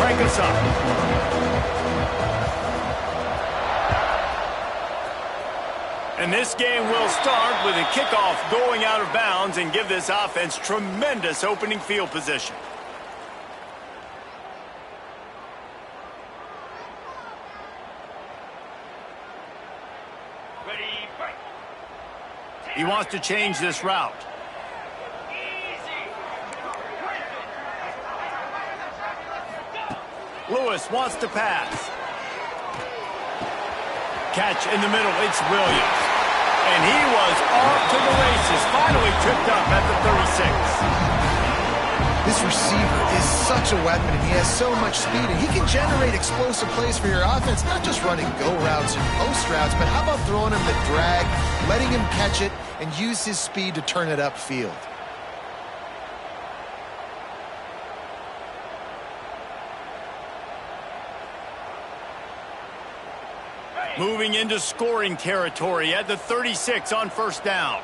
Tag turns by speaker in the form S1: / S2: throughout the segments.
S1: crank us up. And this game will start with a kickoff going out of bounds and give this offense tremendous opening field position. He wants to change this route. Lewis wants to pass. Catch in the middle, it's Williams. And he was off to the races, finally tripped up at the 36.
S2: This receiver is such a weapon, and he has so much speed, and he can generate explosive plays for your offense, not just running go routes and post routes, but how about throwing him the drag, letting him catch it, and use his speed to turn it upfield.
S1: Moving into scoring territory at the 36 on first down.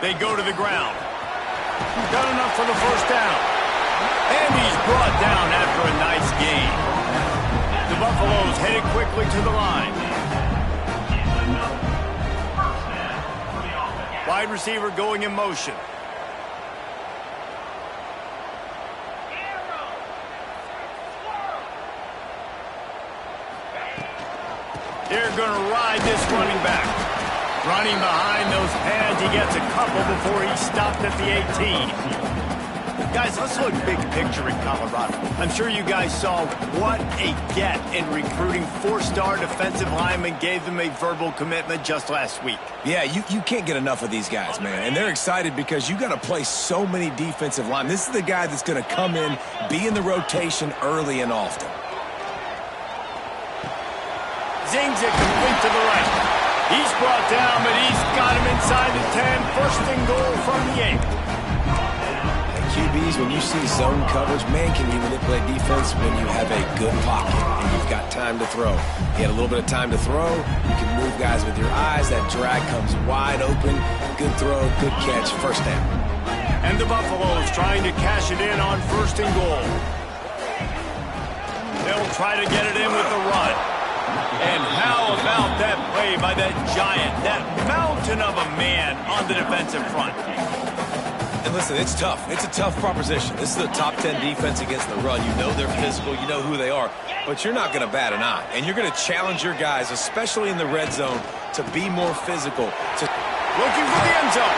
S1: They go to the ground. Got enough for the first down. And he's brought down after a nice gain. The Buffaloes headed quickly to the line. Wide receiver going in motion. They're going to ride this running back. Running behind those pads, he gets a couple before he stopped at the 18. Guys, let's look big picture in Colorado. I'm sure you guys saw what a get in recruiting. 4-star defensive linemen gave them a verbal commitment just last week.
S3: Yeah, you can't get enough of these guys, man. And they're excited because you got to play so many defensive linemen. This is the guy that's going to come in, be in the rotation early and often.
S1: Zings it complete to the right. He's brought down, but he's got him inside the 10. First and goal from the 8.
S3: QBs, when you see zone coverage, man, can you manipulate defense when you have a good pocket and you've got time to throw. He had a little bit of time to throw. You can move guys with your eyes. That drag comes wide open. Good throw, good catch, first down.
S1: And the Buffaloes trying to cash it in on first and goal. They'll try to get it in with the run. And how about that play by that giant, that mountain of a man on the defensive front?
S3: And listen, it's tough. It's a tough proposition. This is a top 10 defense against the run. You know they're physical. You know who they are. But you're not going to bat an eye. And you're going to challenge your guys, especially in the red zone, to be more physical.
S1: Looking for the end zone.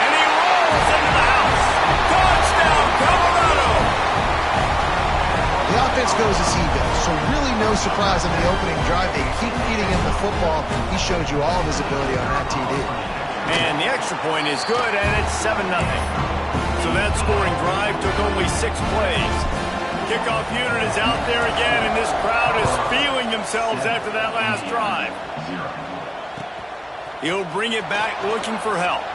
S1: And he rolls into the house. Touchdown, Colorado!
S2: The offense goes as he goes, so really no surprise on the opening drive. They keep feeding him the football. He showed you all of his ability on that TD.
S1: And the extra point is good, and it's 7-0. So that scoring drive took only 6 plays. Kickoff unit is out there again, and this crowd is feeling themselves after that last drive. He'll bring it back looking for help.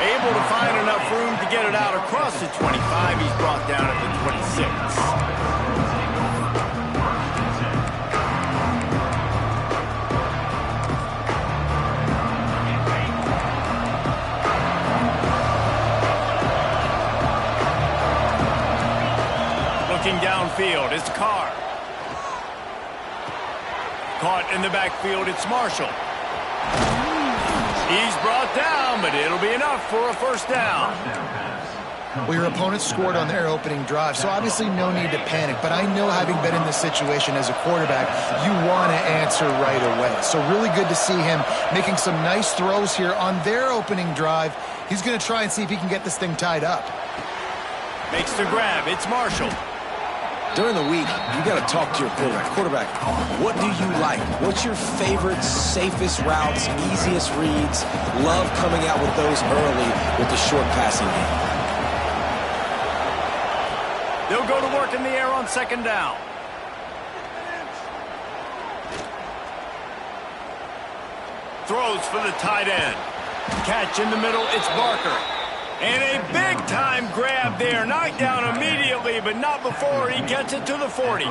S1: Able to find enough room to get it out across the 25. He's brought down at the 26. Looking downfield, it's Carr. Caught in the backfield, it's Marshall. He's brought down, but it'll be enough for a first down.
S2: Well, your opponent scored on their opening drive, so obviously no need to panic. But I know, having been in this situation as a quarterback, you want to answer right away. So really good to see him making some nice throws here on their opening drive. He's going to try and see if he can get this thing tied up.
S1: Makes the grab. It's Marshall.
S3: During the week, you got to talk to your quarterback. Quarterback, what do you like? What's your favorite, safest routes, easiest reads? Love coming out with those early with the short passing game.
S1: They'll go to work in the air on second down. Throws for the tight end. Catch in the middle, it's Barker. And a big-time grab there. Knocked down immediately, but not before he gets it to the 40.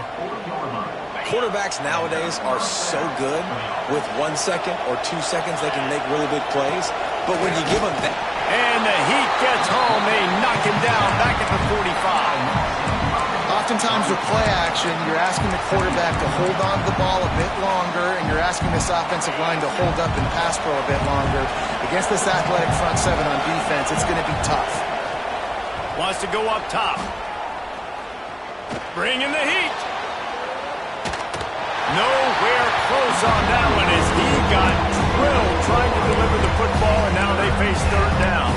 S3: Quarterbacks nowadays are so good. With 1 second or 2 seconds, they can make really big plays. But when you give them that...
S1: And the Heat gets home. They knock him down back at the 45.
S2: Oftentimes with play action, you're asking the quarterback to hold on to the ball a bit longer, and you're asking this offensive line to hold up and pass pro a bit longer. Against this athletic front seven on defense, it's going to be tough.
S1: Wants to go up top. Bring in the Heat. Nowhere close on that one as he got drilled trying to deliver the football, and now they face third down.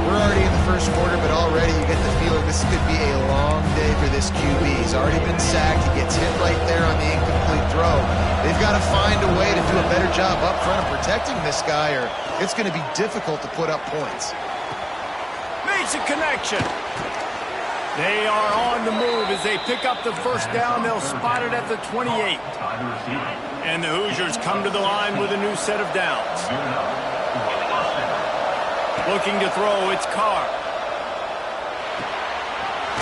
S2: We're already in the first quarter, but already you get the feeling this could be a long day for this QB. He's already been sacked. He gets hit right there on the incomplete throw. They've got to find a way to do a better job up front of protecting this guy, or it's going to be difficult to put up points.
S1: Makes a connection. They are on the move as they pick up the first down. They'll spot it at the 28. And the Hoosiers come to the line with a new set of downs. Looking to throw, it's Carr.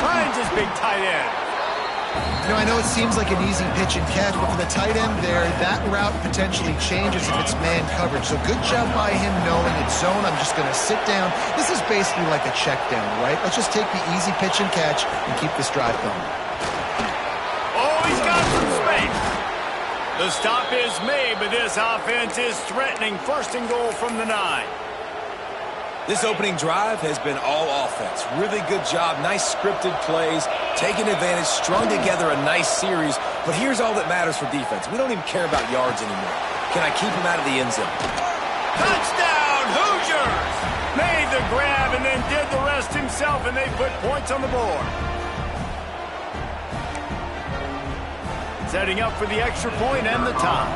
S1: Finds his big tight end.
S2: You know, I know it seems like an easy pitch and catch, but for the tight end there, that route potentially changes if it's man coverage. So good job by him knowing it's zone. I'm just going to sit down. This is basically like a check down, right? Let's just take the easy pitch and catch and keep this drive going.
S1: Oh, he's got some space. The stop is made, but this offense is threatening. First and goal from the 9.
S3: This opening drive has been all offense. Really good job, nice scripted plays, taking advantage, strung together a nice series. But here's all that matters for defense. We don't even care about yards anymore. Can I keep him out of the end zone?
S1: Touchdown, Hoosiers! Made the grab and then did the rest himself, and they put points on the board. Setting up for the extra point and the tie.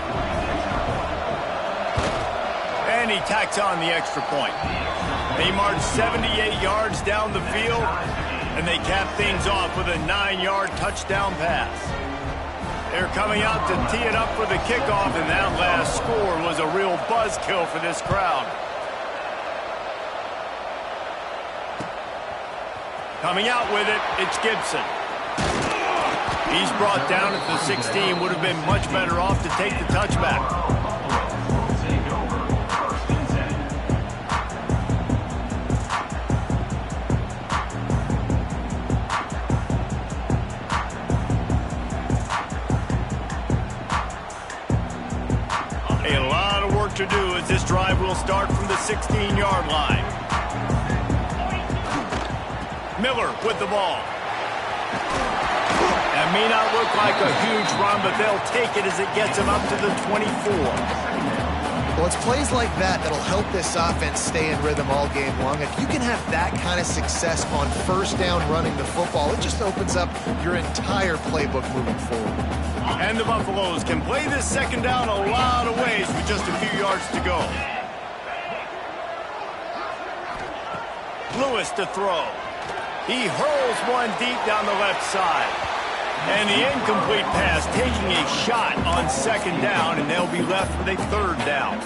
S1: And he tacks on the extra point. They march 78 yards down the field, and they cap things off with a 9-yard touchdown pass. They're coming out to tee it up for the kickoff, and that last score was a real buzzkill for this crowd. Coming out with it, it's Gibson. He's brought down at the 16, would have been much better off to take the touchback. To do as this drive will start from the 16-yard line. Miller with the ball. That may not look like a huge run, but they'll take it as it gets them up to the 24.
S2: Well, it's plays like that that'll help this offense stay in rhythm all game long. If you can have that kind of success on first down running the football, it just opens up your entire playbook moving forward.
S1: And the Buffaloes can play this second down a lot of ways with just a few yards to go. Lewis to throw. He hurls one deep down the left side. And the incomplete pass taking a shot on second down, and they'll be left with a third down.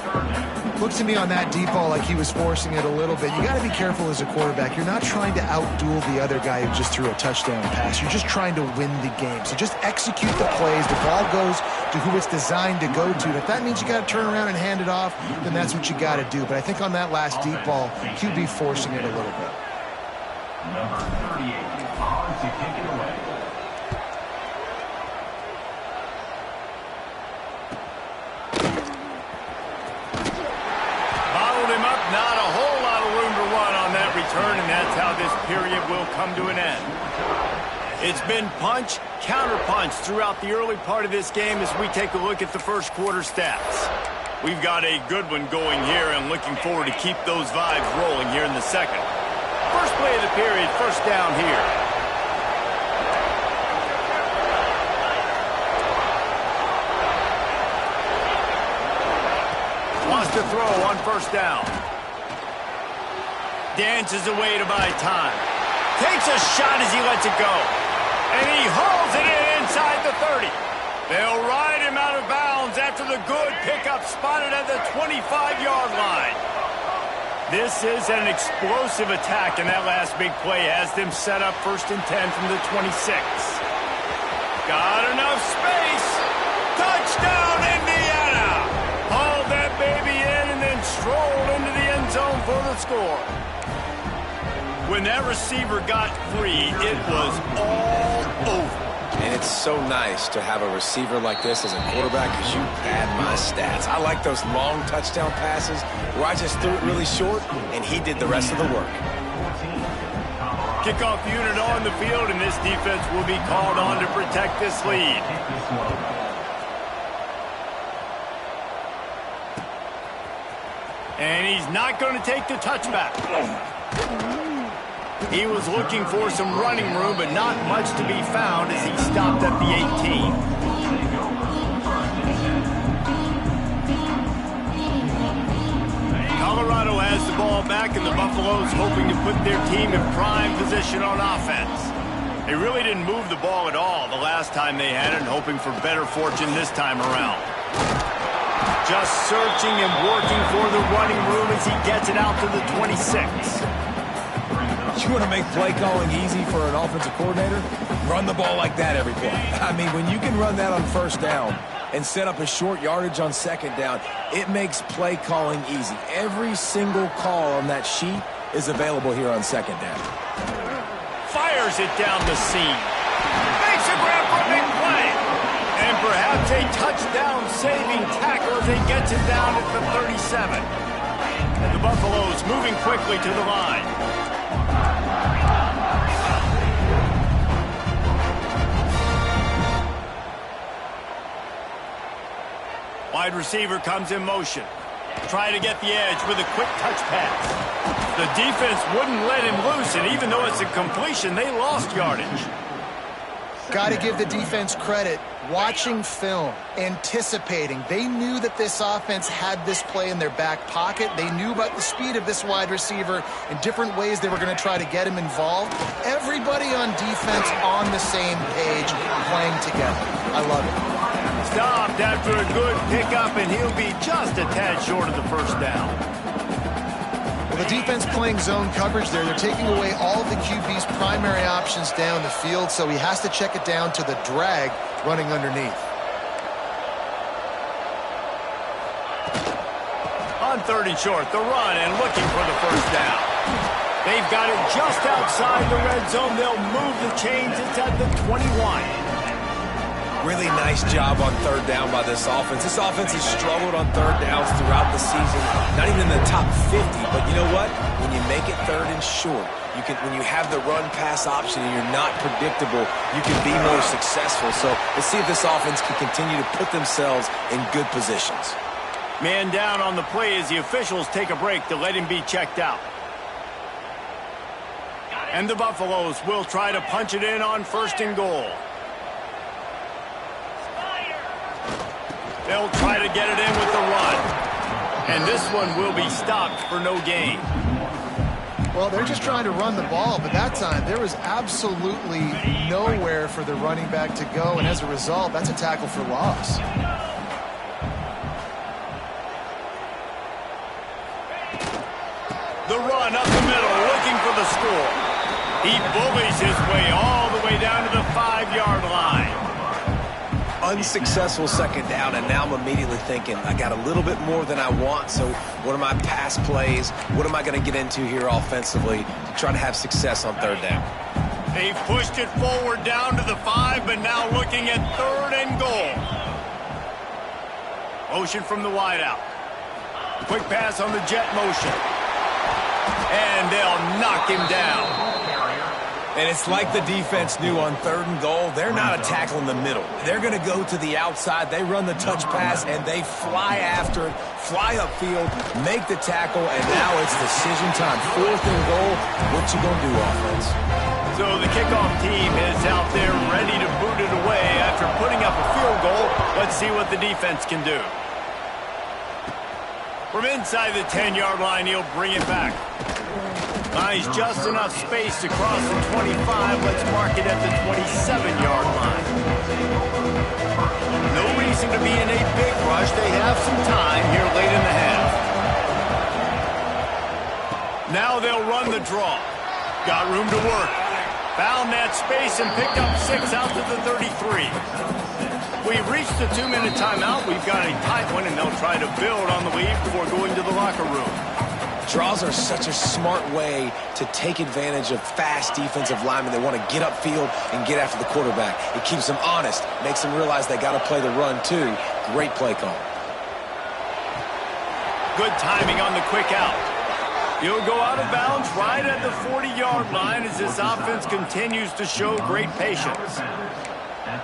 S2: Looked to me on that deep ball like he was forcing it a little bit. You got to be careful as a quarterback. You're not trying to outduel the other guy who just threw a touchdown pass. You're just trying to win the game. So just execute the plays. The ball goes to who it's designed to go to. If that means you got to turn around and hand it off, then that's what you got to do. But I think on that last deep ball, QB forcing it a little bit.
S4: Number 38, on to kick it away.
S1: Not a whole lot of room to run on that return, and that's how this period will come to an end. It's been punch, counter-punch throughout the early part of this game as we take a look at the first quarter stats. We've got a good one going here and looking forward to keep those vibes rolling here in the second. First play of the period, first down here. Wants to throw on first down. Dances away to buy time. Takes a shot as he lets it go. And he hauls it in inside the 30. They'll ride him out of bounds after the good pickup spotted at the 25-yard line. This is an explosive attack, and that last big play has them set up 1st and 10 from the 26. Got enough space. Touchdown, Indiana. Hauled that baby in and then strolled into the end zone for the score. When that receiver got free, it was all over.
S3: And it's so nice to have a receiver like this as a quarterback because you pad my stats. I like those long touchdown passes where I just threw it really short and he did the rest of the work.
S1: Kickoff unit on the field, and this defense will be called on to protect this lead. And he's not going to take the touchback. He was looking for some running room, but not much to be found as he stopped at the 18. Colorado has the ball back, and the Buffaloes hoping to put their team in prime position on offense. They really didn't move the ball at all the last time they had it, and hoping for better fortune this time around. Just searching and working for the running room as he gets it out to the 26.
S3: You want to make play calling easy for an offensive coordinator? Run the ball like that every play. I mean, when you can run that on first down and set up a short yardage on second down, it makes play calling easy. Every single call on that sheet is available here on second down.
S1: Fires it down the seam. Makes a grab for a big play. And perhaps a touchdown-saving tackle as he gets it down at the 37. And the Buffaloes moving quickly to the line. Wide receiver comes in motion. Try to get the edge with a quick touch pass. The defense wouldn't let him loose, and even though it's a completion, they lost yardage.
S2: Got to give the defense credit. Watching film, anticipating. They knew that this offense had this play in their back pocket. They knew about the speed of this wide receiver and different ways they were going to try to get him involved. Everybody on defense on the same page, playing together. I love it.
S1: Stopped after a good pickup, and he'll be just a tad short of the first down.
S2: Well, the defense playing zone coverage there. They're taking away all of the QB's primary options down the field, so he has to check it down to the drag running underneath.
S1: On 3rd and short, the run and looking for the first down. They've got it just outside the red zone. They'll move the chains. It's at the 21.
S3: Really nice job on 3rd down by this offense. This offense has struggled on 3rd downs throughout the season. Not even in the top 50, but you know what? When you make it 3rd and short, when you have the run-pass option and you're not predictable, you can be more successful. So let's see if this offense can continue to put themselves in good positions.
S1: Man down on the play as the officials take a break to let him be checked out. And the Buffaloes will try to punch it in on 1st and goal. They'll try to get it in with the run. And this one will be stopped for no gain.
S2: Well, they're just trying to run the ball, but that time there was absolutely nowhere for the running back to go, and as a result, that's a tackle for loss.
S1: The run up the middle, looking for the score. He bullies his way all the way down to the 5-yard line.
S3: Unsuccessful 2nd down, and now I'm immediately thinking, I got a little bit more than I want, so what are my pass plays? What am I going to get into here offensively to try to have success on 3rd down?
S1: They've pushed it forward down to the 5, but now looking at 3rd and goal. Motion from the wideout. Quick pass on the jet motion. And they'll knock him down.
S3: And it's like the defense knew on 3rd and goal. They're not a tackle in the middle. They're going to go to the outside. They run the touch pass, and they fly after it, fly upfield, make the tackle, and now it's decision time. 4th and goal. What you going to do, offense?
S1: So the kickoff team is out there ready to boot it away after putting up a field goal. Let's see what the defense can do. From inside the 10-yard line, he'll bring it back. Buys just enough space to cross the 25. Let's mark it at the 27-yard line. No reason to be in a big rush. They have some time here late in the half. Now they'll run the draw. Got room to work. Found that space and picked up 6 out to the 33. We've reached the 2-minute timeout. We've got a tight one, and they'll try to build on the lead before going to the locker room.
S3: Draws are such a smart way to take advantage of fast defensive linemen. They want to get upfield and get after the quarterback. It keeps them honest, makes them realize they got to play the run too. Great play call.
S1: Good timing on the quick out. He'll go out of bounds right at the 40-yard line as this offense continues to show great patience.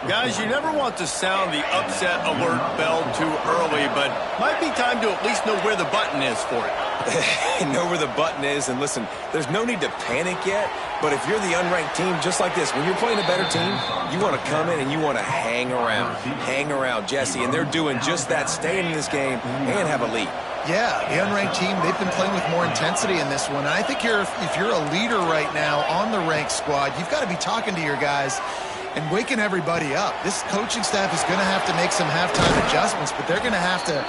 S1: Guys, you never want to sound the upset alert bell too early, but might be time to at least know where the button is for it.
S3: Know where the button is, and listen, there's no need to panic yet, but if you're the unranked team, just like this, when you're playing a better team, you want to come in and you want to hang around Jesse, and they're doing just that, staying in this game and have a lead.
S2: Yeah, the unranked team, they've been playing with more intensity in this one. And I think if you're a leader right now on the ranked squad, you've got to be talking to your guys and waking everybody up. This coaching staff is going to have to make some halftime adjustments, but they're going to have to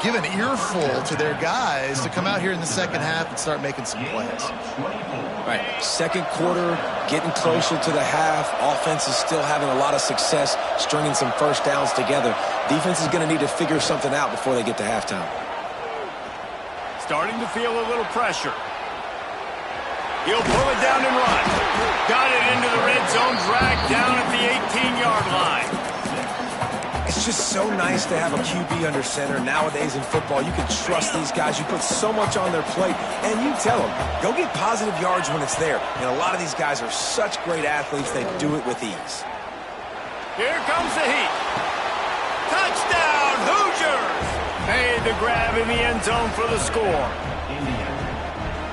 S2: give an earful to their guys to come out here in the second half and start making some plays.
S3: All right, second quarter, getting closer to the half. Offense is still having a lot of success stringing some first downs together. Defense is going to need to figure something out before they get to halftime.
S1: Starting to feel a little pressure. He'll pull it down and run. Got it into the red zone, dragged down at the 18-yard line.
S3: It's just so nice to have a QB under center. Nowadays in football, you can trust these guys. You put so much on their plate, and you tell them, go get positive yards when it's there. And a lot of these guys are such great athletes, they do it with ease.
S1: Here comes the heat. Touchdown, Hoosiers! Made the grab in the end zone for the score.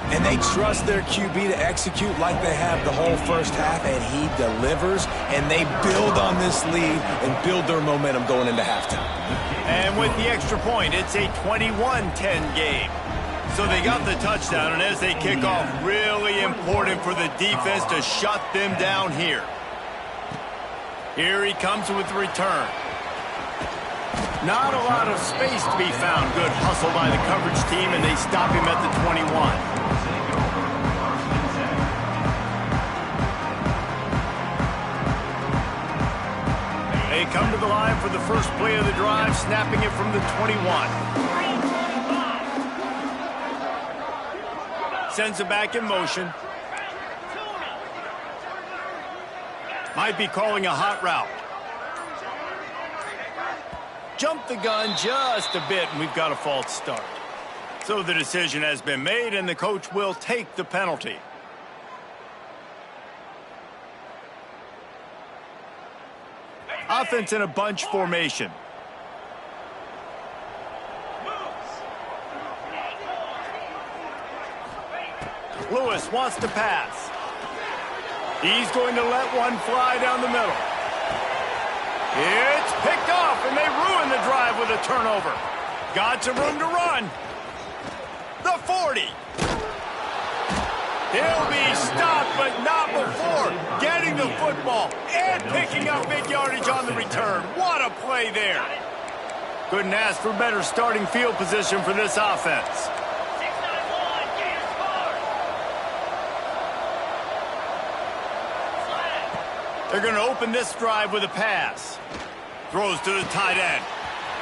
S3: And they trust their QB to execute like they have the whole first half, and he delivers, and they build on this lead and build their momentum going into halftime.
S1: And with the extra point, it's a 21-10 game. So they got the touchdown, and as they kick off, really important for the defense to shut them down here. Here he comes with the return. Not a lot of space to be found. Good hustle by the coverage team, and they stop him at the 21. They come to the line for the first play of the drive, snapping it from the 21. Sends it back in motion. Might be calling a hot route. Jumped the gun just a bit, and we've got a false start. So the decision has been made, and the coach will take the penalty. Offense in a bunch formation. Lewis wants to pass. He's going to let one fly down the middle. It's picked off, and they ruin the drive with a turnover. Got some room to run. The 40. He'll be stopped, but not before getting the football and picking up big yardage on the return. What a play there. Couldn't ask for better starting field position for this offense. They're going to open this drive with a pass. Throws to the tight end.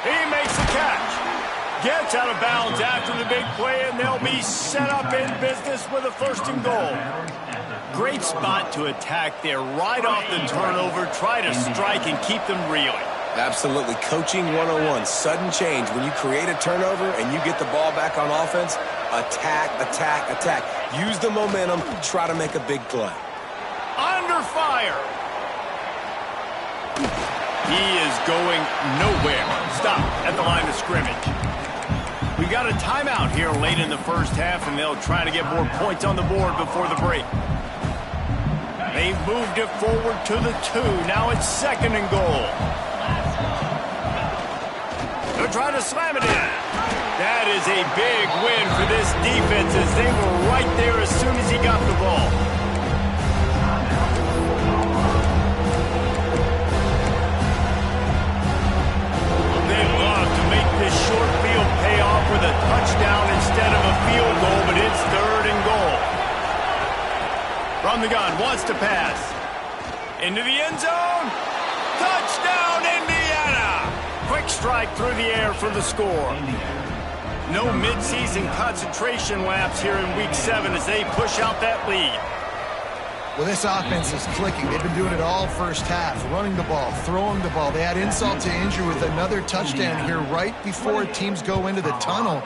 S1: He makes the catch. Gets out of bounds after the big play, and they'll be set up in business with a 1st and goal. Great spot to attack there. Right off the turnover, try to strike and keep them reeling.
S3: Absolutely. Coaching 101. Sudden change. When you create a turnover and you get the ball back on offense, attack, attack, attack. Use the momentum. Try to make a big play.
S1: Under fire. He is going nowhere. Stop at the line of scrimmage. We got a timeout here late in the first half, and they'll try to get more points on the board before the break. They've moved it forward to the 2. Now it's 2nd and goal. They'll try to slam it in. That is a big win for this defense as they were right there as soon as he got the ball. This short field payoff with a touchdown instead of a field goal, but it's 3rd and goal. From the gun, wants to pass. Into the end zone. Touchdown, Indiana! Quick strike through the air for the score. No midseason concentration lapse here in Week 7 as they push out that lead.
S2: Well, this offense is clicking. They've been doing it all first half, running the ball, throwing the ball. They had insult to injury with another touchdown here right before teams go into the tunnel.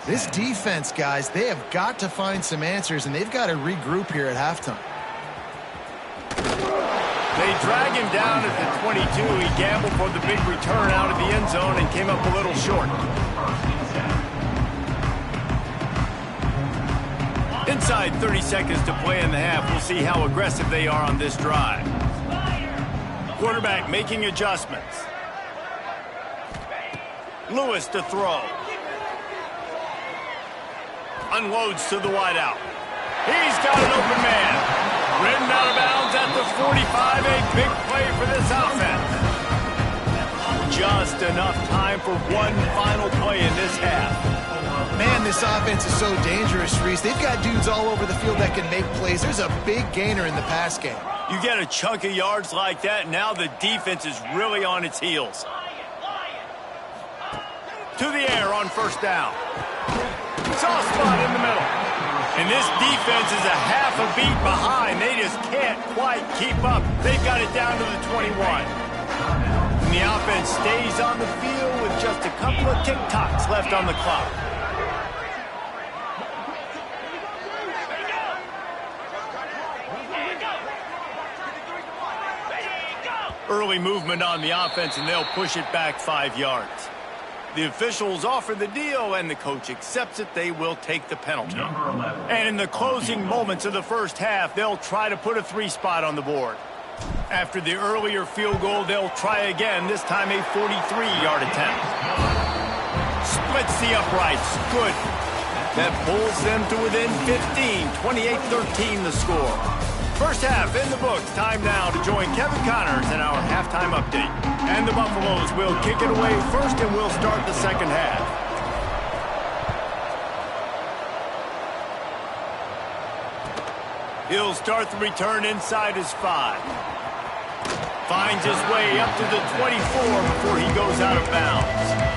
S2: This defense, guys, they have got to find some answers, and they've got to regroup here at halftime.
S1: They drag him down at the 22. He gambled for the big return out of the end zone and came up a little short. Inside 30 seconds to play in the half. We'll see how aggressive they are on this drive. Quarterback making adjustments. Lewis to throw. Unloads to the wideout. He's got an open man. Ridden out of bounds at the 45. A big play for this offense. Just enough time for one final play in this half.
S2: Man, this offense is so dangerous, Reese. They've got dudes all over the field that can make plays. There's a big gainer in the pass game.
S1: You get a chunk of yards like that, now the defense is really on its heels. To the air on first down. Soft spot in the middle. And this defense is a half a beat behind. They just can't quite keep up. They've got it down to the 21. And the offense stays on the field with just a couple of tick-tocks left on the clock. Early movement on the offense, and they'll push it back 5 yards. The officials offer the deal, and the coach accepts it. They will take the penalty. And in the closing moments of the first half, they'll try to put a 3 spot on the board. After the earlier field goal, they'll try again, this time a 43-yard attempt. Splits the uprights. Good. That pulls them to within 15. 28-13 the score. First half in the books. Time now to join Kevin Connors in our halftime update. And the Buffaloes will kick it away first, and we'll start the second half. He'll start the return inside his 5. Finds his way up to the 24 before he goes out of bounds.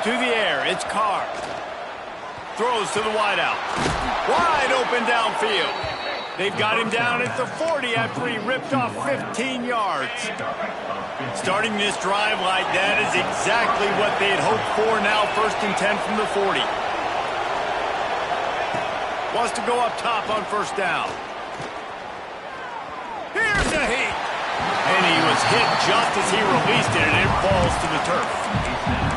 S1: To the air, it's Carr. Throws to the wideout. Wide open downfield. They've got him down at the 40 after he ripped off 15 yards. Starting this drive like that is exactly what they had hoped for. Now 1st and 10 from the 40. Wants to go up top on first down. Here's a heat. And he was hit just as he released it, and it falls to the turf.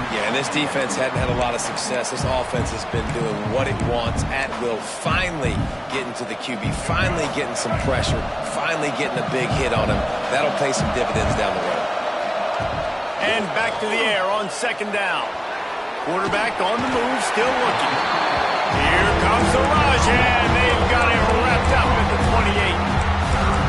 S3: Yeah, and this defense hadn't had a lot of success. This offense has been doing what it wants at will. Finally getting to the QB, finally getting some pressure, finally getting a big hit on him. That'll pay some dividends down the road.
S1: And back to the air on second down. Quarterback on the move, still looking. Here comes the rush, and they've got him wrapped up at the 28.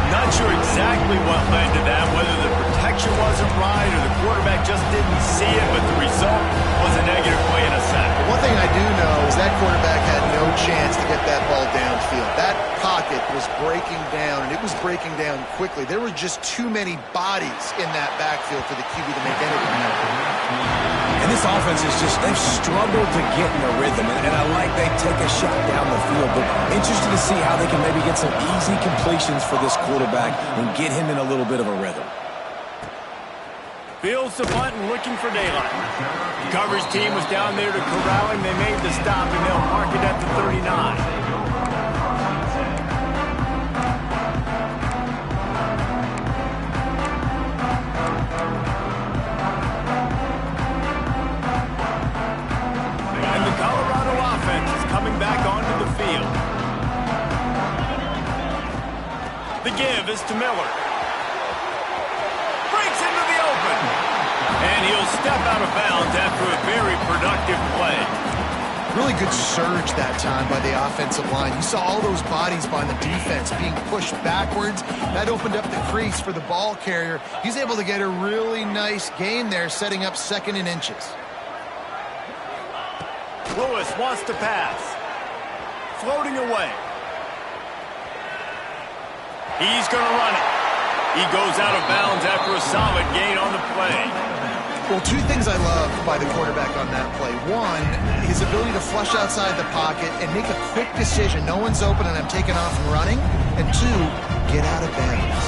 S1: Not sure exactly what led to that, whether the protection wasn't right or the quarterback just didn't see it, but the result was a negative play in a sack.
S2: One thing I do know is that quarterback had no chance to get that ball downfield. That pocket was breaking down, and it was breaking down quickly. There were just too many bodies in that backfield for the QB to make anything happen.
S3: And this offense is just, they've struggled to get in a rhythm, and I like they take a shot down the field, but interested to see how they can maybe get some easy completions for this quarterback and get him in a little bit of a rhythm.
S1: Fields the punt and looking for daylight. The coverage team was down there to corral him. They made the stop, and they'll mark it at the 39. Back onto the field. The give is to Miller. Breaks into the open. And he'll step out of bounds after a very productive play.
S2: Really good surge that time by the offensive line. You saw all those bodies by the defense being pushed backwards. That opened up the crease for the ball carrier. He's able to get a really nice gain there, setting up 2nd and inches.
S1: Lewis wants to pass. Floating away. He's going to run it. He goes out of bounds after a solid gain on the play.
S2: Well, 2 things I love by the quarterback on that play. 1, his ability to flush outside the pocket and make a quick decision. No one's open and I'm taking off and running. And 2, get out of bounds.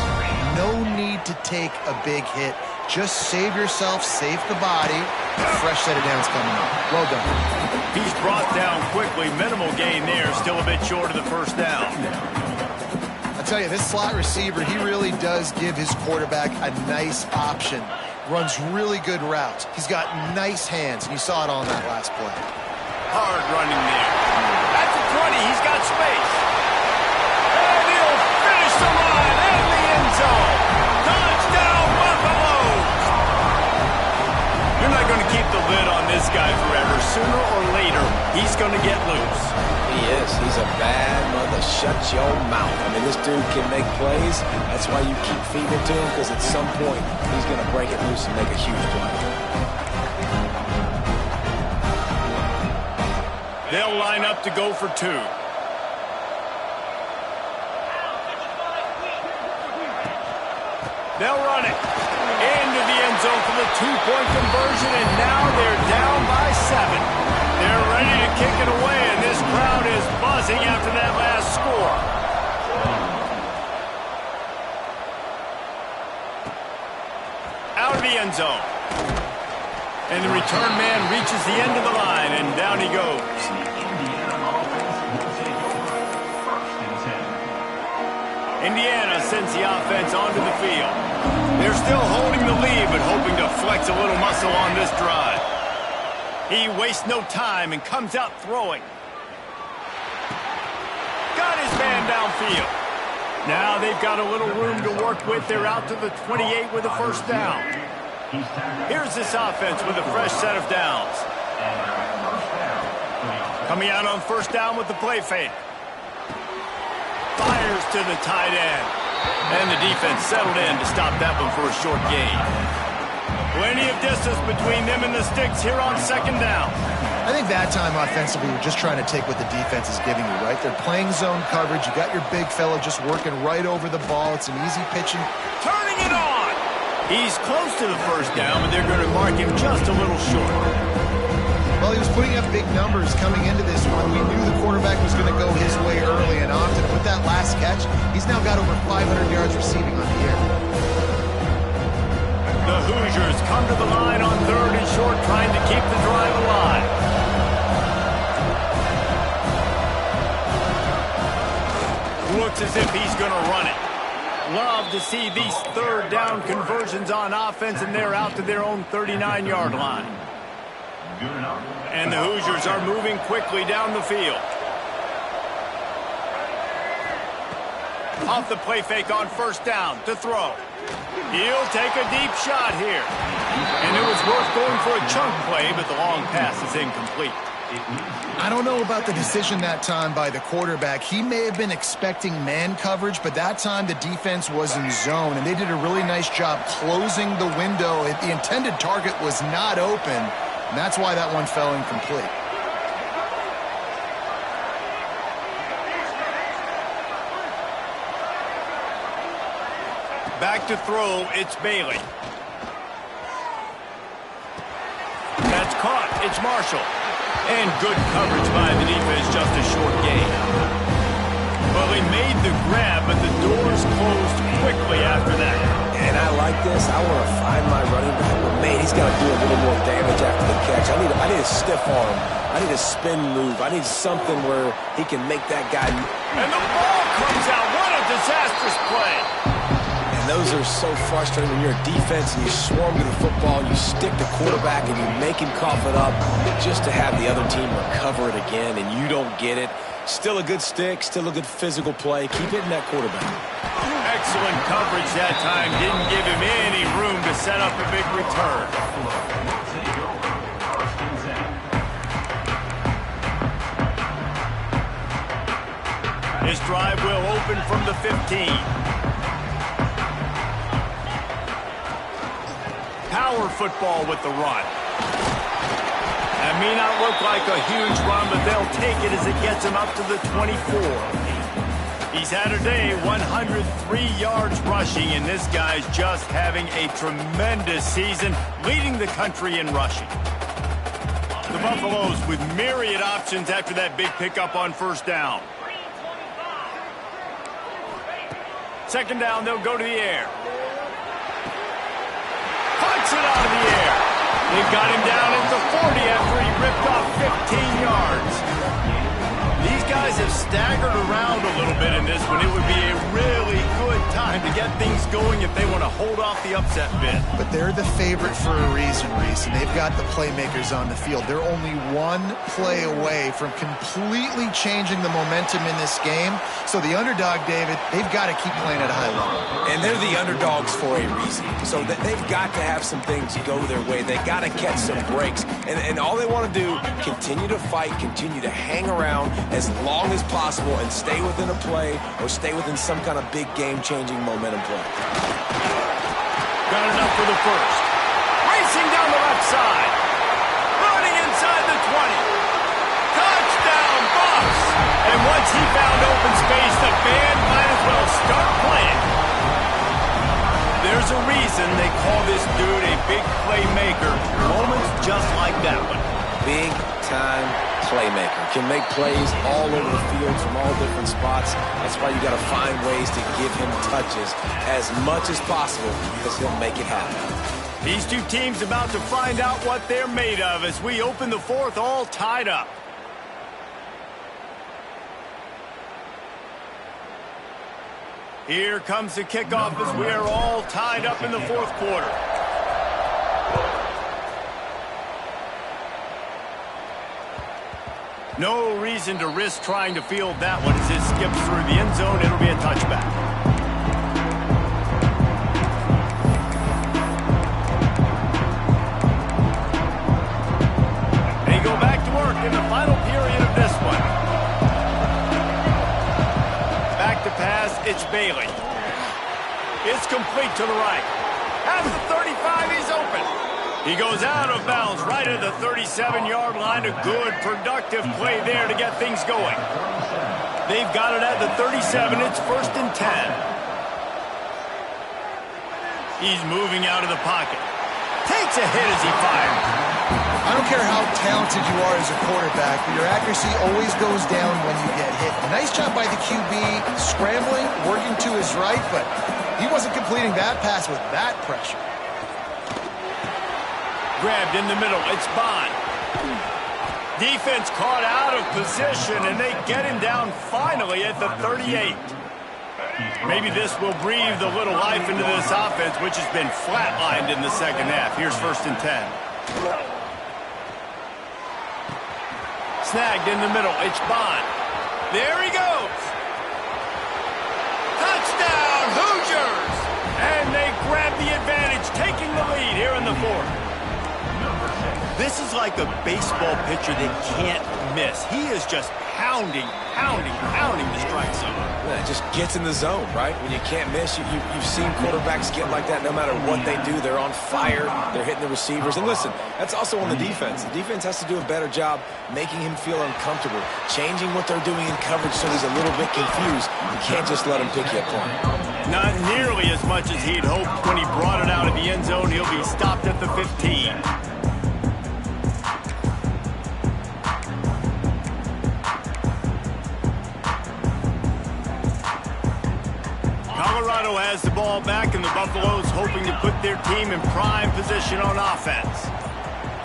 S2: No need to take a big hit. Just save yourself, save the body. A fresh set of downs coming up. Well done.
S1: He's brought down quickly. Minimal gain there. Still a bit short of the first down.
S2: I'll tell you, this slot receiver, he really does give his quarterback a nice option. Runs really good routes. He's got nice hands, and you saw it on that last play.
S1: Hard running there. At the 20, he's got space. And he'll finish the line in the end zone. Touchdown, Buffaloes! You're not going to keep the lid on this guy forever. Sooner or later, he's going to get loose.
S3: He is. He's a bad mother. Shut your mouth. I mean, this dude can make plays. That's why you keep feeding it to him, because at some point, he's going to break it loose and make a huge play.
S1: They'll line up to go for 2. They'll run it into the end zone for the 2-point conversion, and now they're down by 7. They're ready to kick it away, and this crowd is buzzing after that last score. Out of the end zone. And the return man reaches the end of the line, and down he goes. Indiana sends the offense onto the field. They're still holding the lead, but hoping to flex a little muscle on this drive. He wastes no time and comes out throwing. Got his man downfield. Now they've got a little room to work with. They're out to the 28 with a first down. Here's this offense with a fresh set of downs. Coming out on first down with the play fake. Fires to the tight end. And the defense settled in to stop that one for a short gain. Plenty of distance between them and the sticks here on second down.
S2: I think that time offensively, you're just trying to take what the defense is giving you, right? They're playing zone coverage. You got your big fella just working right over the ball. It's an easy pitching.
S1: Turning it on! He's close to the first down, but they're going to mark him just a little short.
S2: Well, he was putting up big numbers coming into this one. We knew the quarterback was going to go his way early and often. With that last catch, he's now got over 500 yards receiving on the year.
S1: The Hoosiers come to the line on 3rd and short, trying to keep the drive alive. Looks as if he's going to run it. Love to see these 3rd down conversions on offense, and they're out to their own 39-yard line. And the Hoosiers are moving quickly down the field. Off the play fake on first down to throw. He'll take a deep shot here. And it was worth going for a chunk play, but the long pass is incomplete.
S2: I don't know about the decision that time by the quarterback. He may have been expecting man coverage, but that time the defense was in zone, and they did a really nice job closing the window. The intended target was not open, and that's why that one fell incomplete.
S1: Back to throw, it's Bailey. That's caught, it's Marshall. And good coverage by the defense, just a short gain. Well, they made the grab, but the doors closed quickly after that.
S3: And I like this. I want to find my running back, but man, he's got to do a little more damage after the catch. I need a stiff arm. I need a spin move. I need something where he can make that guy.
S1: And the ball comes out. What a disastrous play.
S3: And those are so frustrating when you're a defense and you swarm to the football, you stick the quarterback and you make him cough it up just to have the other team recover it again, and you don't get it. Still a good stick, still a good physical play. Keep hitting that quarterback.
S1: Excellent coverage that time. Didn't give him any room to set up a big return. This drive will open from the 15. Power football with the run. That may not look like a huge run, but they'll take it as it gets him up to the 24. He's had a day, 103 yards rushing, and this guy's just having a tremendous season, leading the country in rushing. The Buffaloes with myriad options after that big pickup on first down. Second down, they'll go to the air. Punts it out of the air. They've got him down at the 40 after he ripped off 15 yards. These guys have staggered around a little bit in this one. It would be a really good time to get things going if they want to hold off the upset bid.
S2: But they're the favorite for a reason, Reese, and they've got the playmakers on the field. They're only one play away from completely changing the momentum in this game. So the underdog, David, they've got to keep playing at a high level.
S3: And they're the underdogs for a reason. So they've got to have some things go their way. They got to catch some breaks. And all they want to do, continue to fight, continue to hang around as long as possible and stay within a play or stay within some kind of big game-changing momentum play.
S1: Got enough for the first. Racing down the left side. Running inside the 20. Touchdown, Buffs! And once he found open space, the band might as well start playing. There's a reason they call this dude a big playmaker. Moments just like that one.
S3: Big-time playmaker. Can make plays all over the field from all different spots. That's why you got to find ways to give him touches as much as possible because he'll make it happen.
S1: These two teams about to find out what they're made of as we open the fourth all tied up. Here comes the kickoff as we are all tied up in the fourth quarter. No reason to risk trying to field that one as it skips through the end zone. It'll be a touchback. They go back to work in the final period of this one. Back to pass, it's Bailey. It's complete to the right. At the 35, he's open. He goes out of bounds right at the 37-yard line. A good, productive play there to get things going. They've got it at the 37. It's 1st and 10. He's moving out of the pocket. Takes a hit as he fires.
S2: I don't care how talented you are as a quarterback, but your accuracy always goes down when you get hit. A nice job by the QB, scrambling, working to his right, but he wasn't completing that pass with that pressure.
S1: Grabbed in the middle. It's Bond. Defense caught out of position, and they get him down finally at the 38. Maybe this will breathe a little life into this offense, which has been flatlined in the second half. Here's 1st and 10. Snagged in the middle. It's Bond. There he goes. Touchdown, Hoosiers! And they grab the advantage, taking the lead here in the fourth. This is like a baseball pitcher that can't miss. He is just pounding the strike zone.
S3: Yeah, it just gets in the zone, right? When you can't miss, you've seen quarterbacks get like that no matter what they do. They're on fire. They're hitting the receivers. And listen, that's also on the defense. The defense has to do a better job making him feel uncomfortable, changing what they're doing in coverage so he's a little bit confused. You can't just let him pick you apart.
S1: Not nearly as much as he'd hoped when he brought it out of the end zone. He'll be stopped at the 15. Colorado has the ball back, and the Buffaloes hoping to put their team in prime position on offense.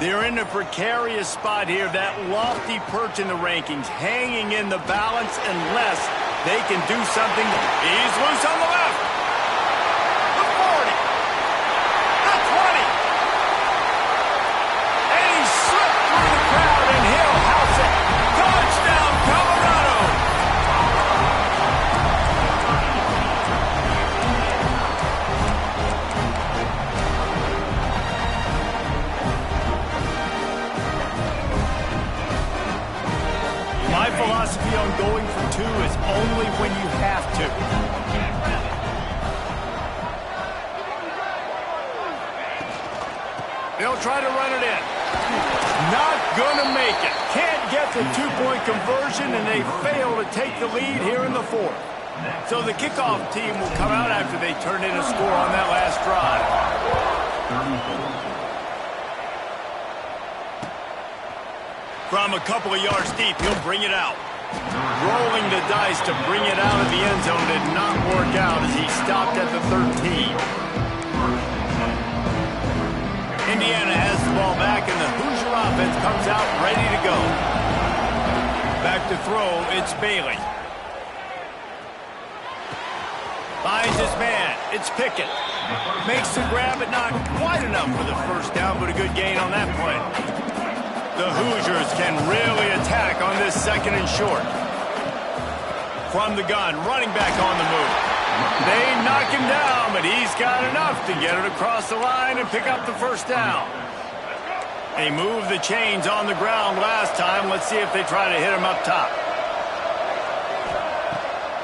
S1: They're in a precarious spot here, that lofty perch in the rankings, hanging in the balance unless they can do something. He's loose on the left. The 40. The 20. And he slipped through the crowd, and he'll house it. Touchdown, Colorado. My philosophy on going for 2 is only when you have to. They'll try to run it in. Not gonna make it. Can't get the 2-point conversion, and they fail to take the lead here in the 4th. So the kickoff team will come out after they turn in a score on that last drive. From a couple of yards deep, he'll bring it out. Rolling the dice to bring it out of the end zone did not work out as he stopped at the 13. Indiana has the ball back, and the Hoosier offense comes out ready to go. Back to throw, it's Bailey. Finds his man, it's Pickett. Makes the grab, but not quite enough for the first down, but a good gain on that play. The Hoosiers can really attack on this 2nd and short. From the gun, running back on the move. They knock him down, but he's got enough to get it across the line and pick up the first down. They moved the chains on the ground last time. Let's see if they try to hit him up top.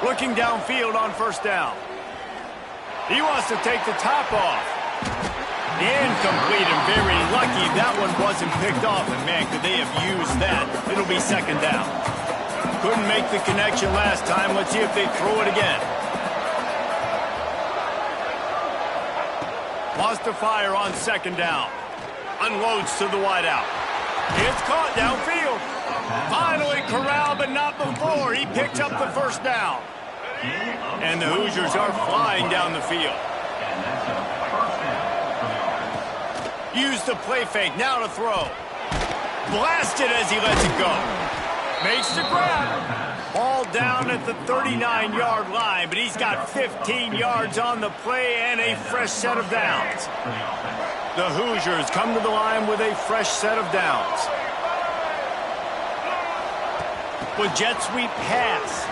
S1: Looking downfield on first down. He wants to take the top off. Incomplete, and very lucky that one wasn't picked off. And man, could they have used that? It'll be 2nd down. Couldn't make the connection last time. Let's see if they throw it again. Wants to fire on 2nd down. Unloads to the wideout. It's caught downfield. Finally corralled, but not before. He picked up the first down. And the Hoosiers are flying down the field. Use the play fake, now to throw. Blasted as he lets it go. Makes the grab. Ball down at the 39-yard line, but he's got 15 yards on the play and a fresh set of downs. The Hoosiers come to the line with a fresh set of downs. With jet sweep pass.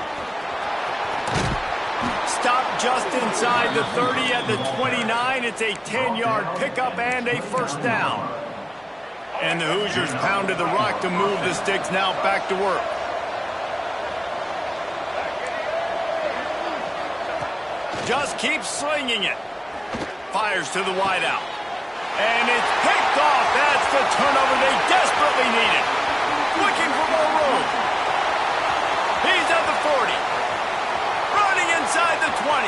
S1: Stop just inside the 30 at the 29. It's a 10-yard pickup and a first down. And the Hoosiers pounded the rock to move the sticks, now back to work. Just keeps slinging it. Fires to the wideout. And it's picked off. That's the turnover they desperately needed. Looking for more room. He's at the 40. Running inside the 20.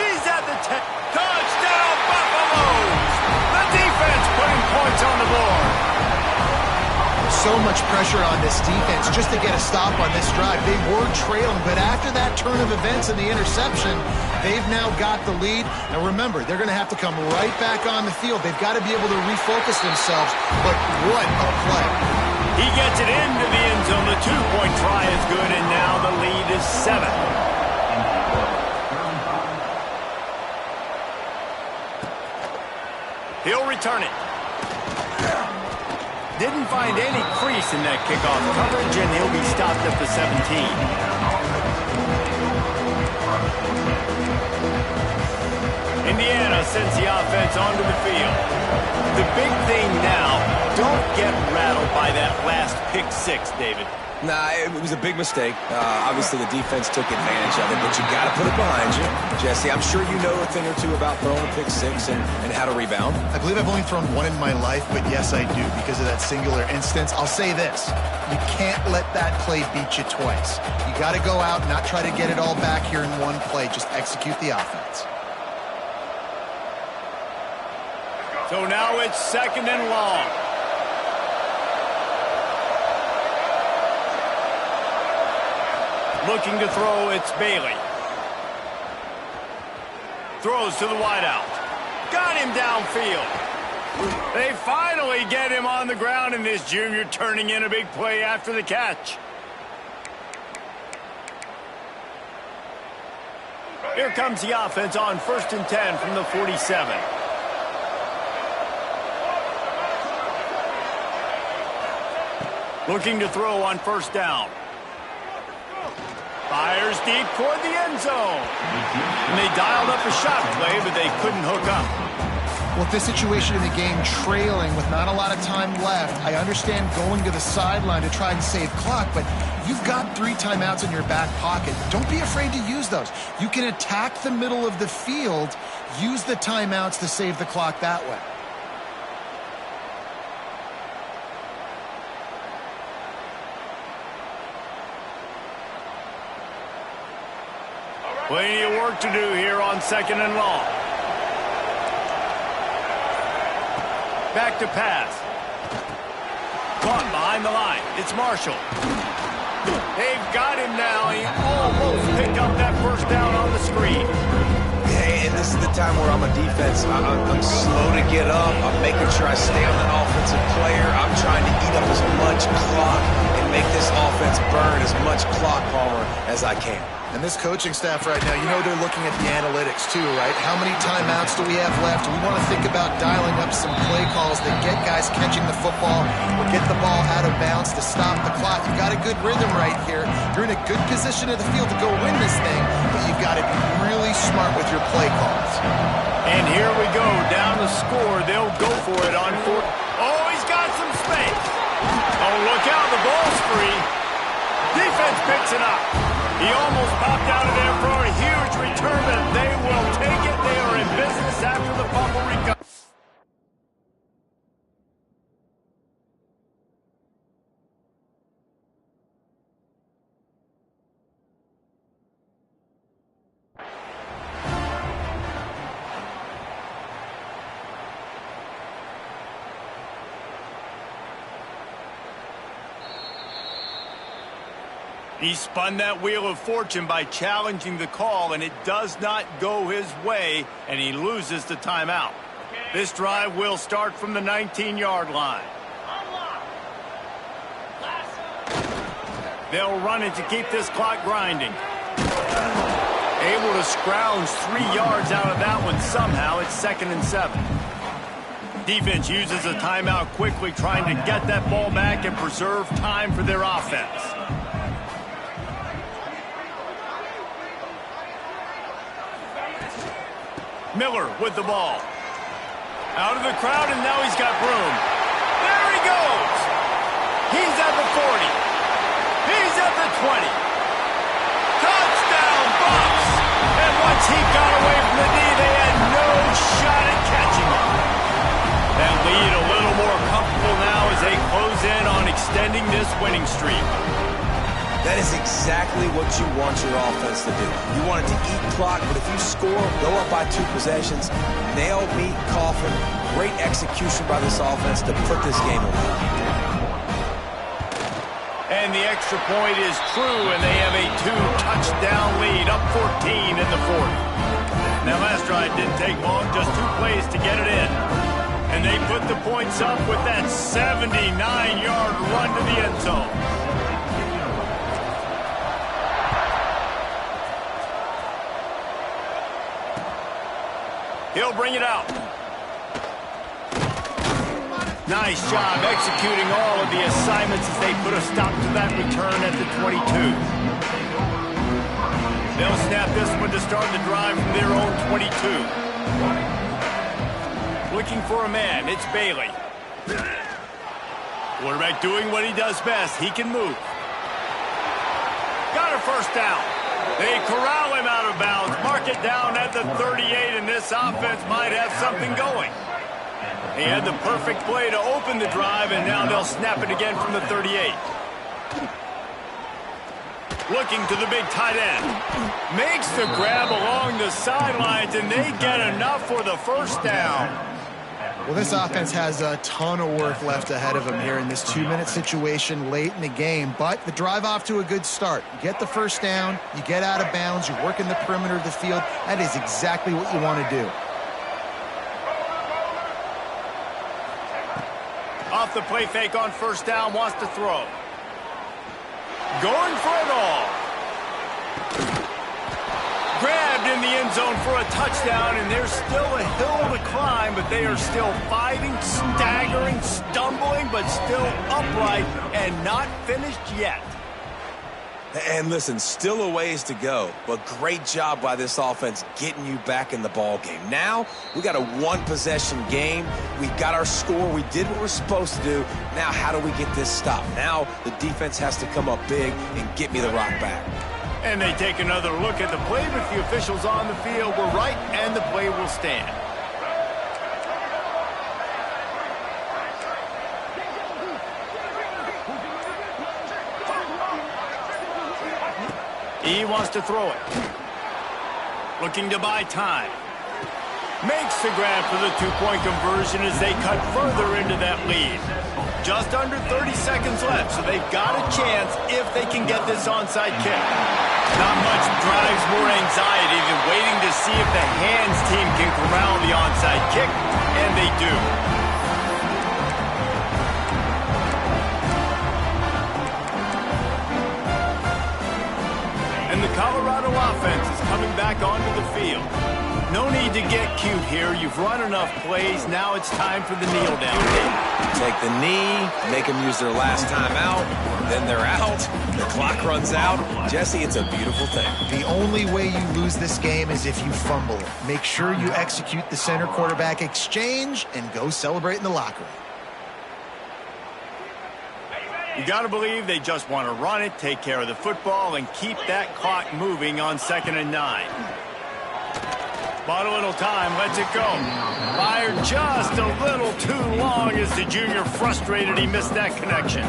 S1: He's at the 10. Touchdown, Buffaloes! The defense putting points on the board.
S2: So much pressure on this defense just to get a stop on this drive. They were trailing, but after that turn of events and the interception, they've now got the lead. Now remember, they're going to have to come right back on the field. They've got to be able to refocus themselves, but what a play.
S1: He gets it into the end zone. The 2-point try is good, and now the lead is 7. He'll return it. Didn't find any crease in that kickoff coverage, and he'll be stopped at the 17. Indiana sends the offense onto the field. The big thing now, don't get rattled by that last pick 6, David.
S3: Nah, it was a big mistake. Obviously, the defense took advantage of it, but you got to put it behind you. Jesse, I'm sure you know a thing or two about throwing a pick 6 and how to rebound.
S2: I believe I've only thrown one in my life, but yes, I do because of that singular instance. I'll say this. You can't let that play beat you twice. You got to go out, not try to get it all back here in one play. Just execute the offense.
S1: So now it's 2nd and long. Looking to throw, it's Bailey. Throws to the wideout. Got him downfield. They finally get him on the ground, and this junior turning in a big play after the catch. Here comes the offense on 1st and 10 from the 47. Looking to throw on 1st down. Fires deep toward the end zone. And they dialed up a shot play, but they couldn't hook up.
S2: Well, with this situation in the game, trailing with not a lot of time left, I understand going to the sideline to try and save clock, but you've got 3 timeouts in your back pocket. Don't be afraid to use those. You can attack the middle of the field, use the timeouts to save the clock that way.
S1: Plenty of work to do here on 2nd and long. Back to pass. Caught behind the line. It's Marshall. They've got him now. He almost picked up that first down on the screen.
S3: Yeah, and this is the time where I'm a defense. I'm slow to get up. I'm making sure I stay on an offensive player. I'm trying to eat up as much clock and make this offense burn as much clock, Palmer, as I can.
S2: And this coaching staff right now, you know they're looking at the analytics too, right? How many timeouts do we have left? We want to think about dialing up some play calls that get guys catching the football or get the ball out of bounds to stop the clock. You've got a good rhythm right here. You're in a good position of the field to go win this thing, but you've got to be really smart with your play calls.
S1: And here we go, down the score. They'll go for it on 4. Oh, he's got some space. Oh, look out, the ball's free. Defense picks it up. He almost popped out of there for a huge return, but they will take it. They are in business after the fumble recovery. He spun that wheel of fortune by challenging the call, and it does not go his way, and he loses the timeout. This drive will start from the 19-yard line. They'll run it to keep this clock grinding. Able to scrounge 3 yards out of that one somehow. It's 2nd and 7. Defense uses a timeout quickly, trying to get that ball back and preserve time for their offense. Miller with the ball. Out of the crowd, and now he's got room. There he goes. He's at the 40. He's at the 20. Touchdown, Bucs. And once he got away from the knee, they had no shot at catching him. That lead a little more comfortable now as they close in on extending this winning streak.
S3: That is exactly what you want your offense to do. You want it to eat clock, but if you score, go up by 2 possessions, nail, meet, coffin. Great execution by this offense to put this game away.
S1: And the extra point is true, and they have a 2-touchdown lead, up 14 in the 4th. Now, last drive didn't take long, just 2 plays to get it in. And they put the points up with that 79-yard run to the end zone. He'll bring it out. Nice job executing all of the assignments as they put a stop to that return at the 22. They'll snap this one to start the drive from their own 22. Looking for a man, it's Bailey. Quarterback doing what he does best. He can move. Got a first down. They corral him out of bounds, mark it down at the 38, and this offense might have something going. He had the perfect play to open the drive, and now they'll snap it again from the 38. Looking to the big tight end. Makes the grab along the sidelines, and they get enough for the first down.
S2: Well, this offense has a ton of work left ahead of them here in this 2-minute situation late in the game, but the drive off to a good start. You get the first down, you get out of bounds, you work in the perimeter of the field. That is exactly what you want to do.
S1: Off the play fake on first down, wants to throw. Going for it all. Grabbed in the end zone for a touchdown, and there's still a hill to climb, but they are still fighting, staggering, stumbling, but still upright and not finished yet.
S3: And listen, still a ways to go, but great job by this offense getting you back in the ball game. Now, we got a one-possession game. We got our score. We did what we're supposed to do. Now, how do we get this stopped? Now, the defense has to come up big and get me the rock back.
S1: And they take another look at the play, but the officials on the field were right, and the play will stand. He wants to throw it. Looking to buy time. Makes the grab for the two-point conversion as they cut further into that lead. Just under 30 seconds left, so they've got a chance if they can get this onside kick. Not much drives more anxiety than waiting to see if the hands team can corral the onside kick, and they do. And the Colorado offense is coming back onto the field. No need to get cute here. You've run enough plays. Now it's time for the kneel down.
S3: Take the knee, make them use their last time out, then they're out. The clock runs out. Jesse, it's a beautiful thing.
S2: The only way you lose this game is if you fumble it. Make sure you execute the center quarterback exchange and go celebrate in the locker room.
S1: You got to believe they just want to run it, take care of the football, and keep that clock moving on 2nd and 9. Bought a little time, lets it go. Fired just a little too long as the junior frustrated he missed that connection.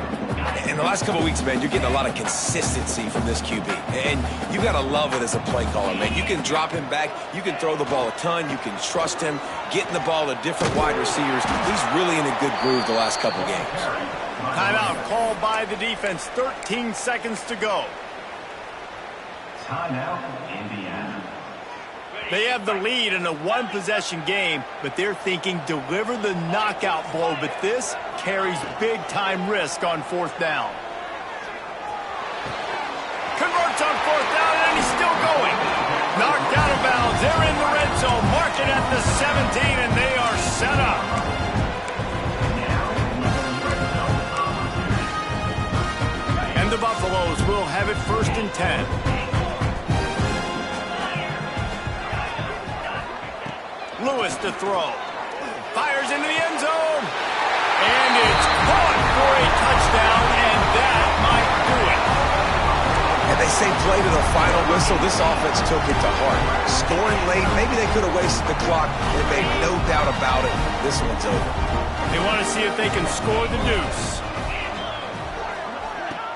S3: In the last couple of weeks, man, you're getting a lot of consistency from this QB. And you got to love it as a play caller, man. You can drop him back. You can throw the ball a ton. You can trust him, getting the ball to different wide receivers. He's really in a good groove the last couple of games.
S1: Timeout called by the defense. 13 seconds to go.
S4: Timeout, Indiana.
S1: They have the lead in a one-possession game, but they're thinking deliver the knockout blow, but this carries big-time risk on 4th down. Converts on 4th down, and he's still going. Knocked out of bounds. They're in the red zone. Mark it at the 17, and they are set up. And the Buffaloes will have it 1st and 10. Lewis to throw. Fires into the end zone. And it's caught for a touchdown, and that might do it.
S3: And they say play to the final whistle. This offense took it to heart. Scoring late, maybe they could have wasted the clock. They made no doubt about it. This one's over.
S1: They want to see if they can score the deuce.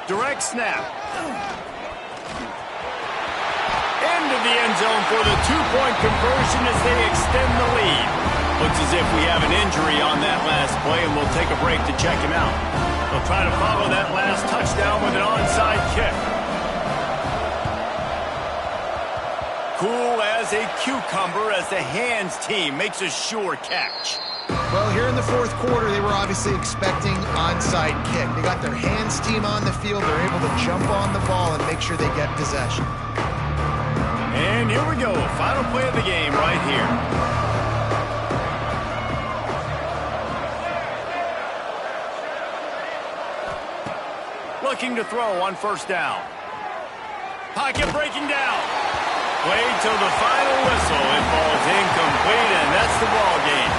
S1: Direct snap. Into the end zone for the two-point conversion as they extend the lead. Looks as if we have an injury on that last play, and we'll take a break to check him out. They'll try to follow that last touchdown with an onside kick. Cool as a cucumber as the hands team makes a sure catch.
S2: Well, here in the 4th quarter, they were obviously expecting onside kick. They got their hands team on the field. They're able to jump on the ball and make sure they get possession.
S1: And here we go. Final play of the game right here. Looking to throw on 1st down. Pocket breaking down. Played till the final whistle. It falls incomplete, and that's the ball game.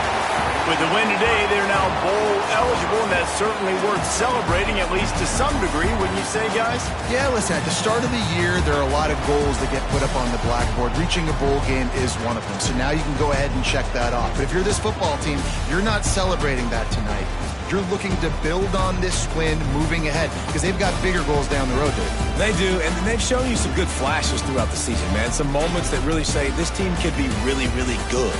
S1: With the win today, they're now bowl eligible, and that's certainly worth celebrating, at least to some degree, wouldn't you say, guys?
S2: Yeah, listen, at the start of the year, there are a lot of goals that get put up on the blackboard. Reaching a bowl game is one of them. So now you can go ahead and check that off. But if you're this football team, you're not celebrating that tonight. You're looking to build on this win moving ahead because they've got bigger goals down the road, dude.
S3: They do, and they've shown you some good flashes throughout the season, man. Some moments that really say this team could be really, really good.